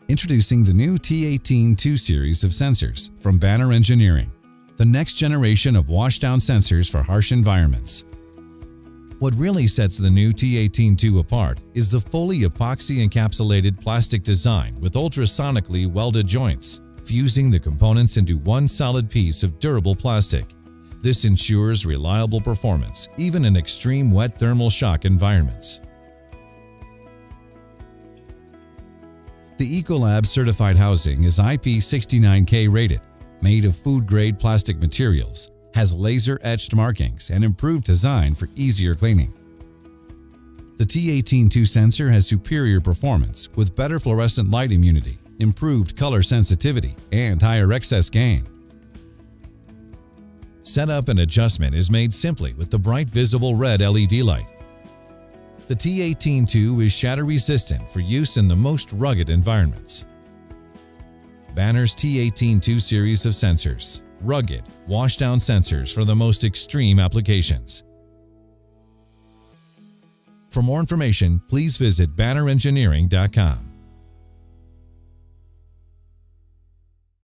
Introducing the new T18-2 series of sensors from Banner Engineering, the next generation of washdown sensors for harsh environments. What really sets the new T18-2 apart is the fully epoxy encapsulated plastic design with ultrasonically welded joints, fusing the components into one solid piece of durable plastic. This ensures reliable performance even in extreme wet thermal shock environments. The ECOLAB certified housing is IP69K rated, made of food-grade plastic materials, has laser-etched markings and improved design for easier cleaning. The T18-2 sensor has superior performance with better fluorescent light immunity, improved color sensitivity, and higher excess gain. Setup and adjustment is made simply with the bright visible red LED light. The T18-2 is shatter-resistant for use in the most rugged environments. Banner's T18-2 series of sensors, rugged, washdown sensors for the most extreme applications. For more information, please visit bannerengineering.com.